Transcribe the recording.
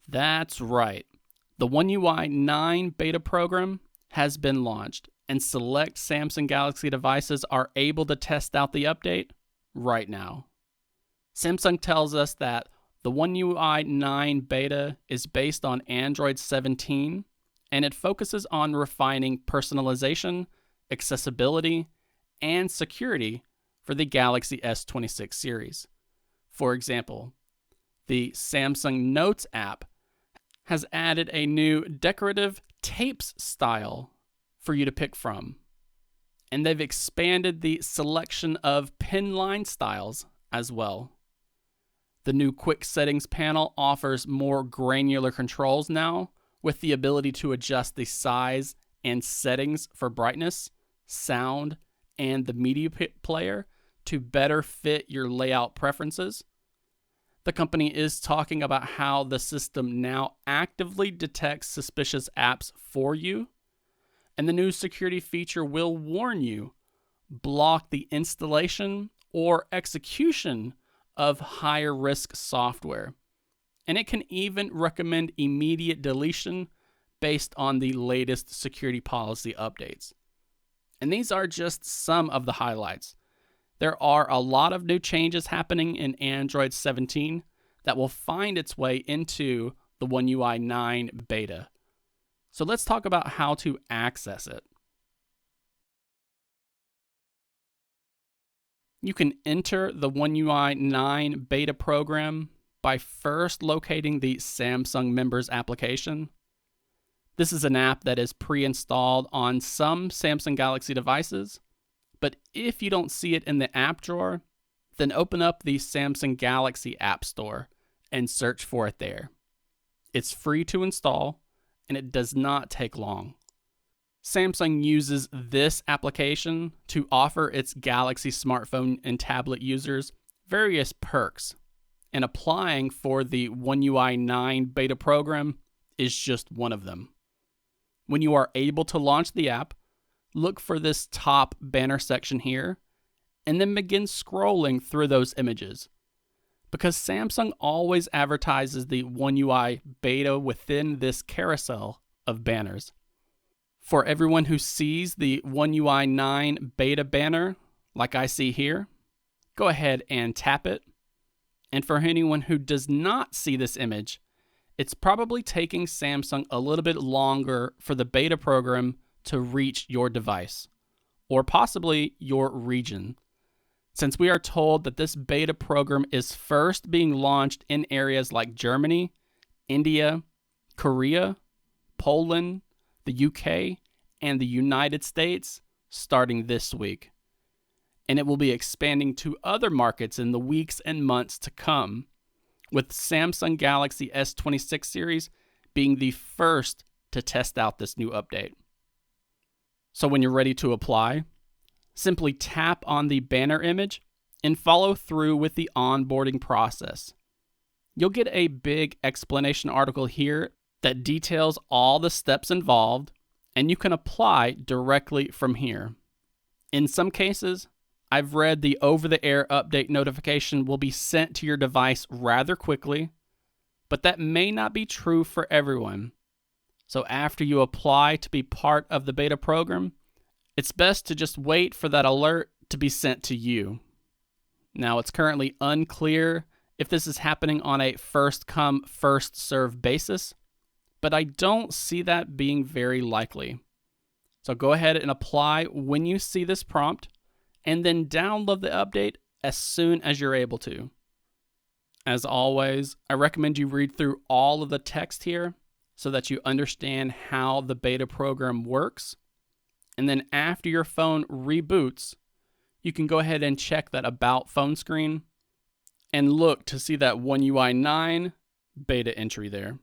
That's right. The One UI 9 beta program has been launched, and select Samsung Galaxy devices are able to test out the update right now. Samsung tells us that the One UI 9 beta is based on Android 17, and it focuses on refining personalization, accessibility, and security for the Galaxy S26 series. For example, the Samsung Notes app has added a new decorative tapes style for you to pick from. And they've expanded the selection of pen line styles as well. The new quick settings panel offers more granular controls now, with the ability to adjust the size and settings for brightness, sound, and the media player to better fit your layout preferences. The company is talking about how the system now actively detects suspicious apps for you, and the new security feature will warn you, block the installation or execution of higher risk software. And it can even recommend immediate deletion based on the latest security policy updates. And these are just some of the highlights. There are a lot of new changes happening in Android 17 that will find its way into the One UI 9 beta. So let's talk about how to access it. You can enter the One UI 9 beta program by first locating the Samsung Members application. This is an app that is pre-installed on some Samsung Galaxy devices, but if you don't see it in the app drawer, then open up the Samsung Galaxy App Store and search for it there. It's free to install, and it does not take long. Samsung uses this application to offer its Galaxy smartphone and tablet users various perks, and applying for the One UI 9 beta program is just one of them. When you are able to launch the app, look for this top banner section here, and then begin scrolling through those images. Because Samsung always advertises the One UI beta within this carousel of banners. For everyone who sees the One UI 9 beta banner, like I see here, go ahead and tap it. And for anyone who does not see this image, it's probably taking Samsung a little bit longer for the beta program to reach your device, or possibly your region, since we are told that this beta program is first being launched in areas like Germany, India, Korea, Poland, the UK, and the United States starting this week. And it will be expanding to other markets in the weeks and months to come, with Samsung Galaxy S26 series being the first to test out this new update. So when you're ready to apply, simply tap on the banner image and follow through with the onboarding process. You'll get a big explanation article here that details all the steps involved, and you can apply directly from here. In some cases, I've read the over-the-air update notification will be sent to your device rather quickly, but that may not be true for everyone. So after you apply to be part of the beta program, it's best to just wait for that alert to be sent to you. Now, it's currently unclear if this is happening on a first-come, first-served basis, but I don't see that being very likely. So go ahead and apply when you see this prompt, and then download the update as soon as you're able to. As always, I recommend you read through all of the text here so that you understand how the beta program works. And then after your phone reboots, you can go ahead and check that About phone screen and look to see that One UI 9 beta entry there.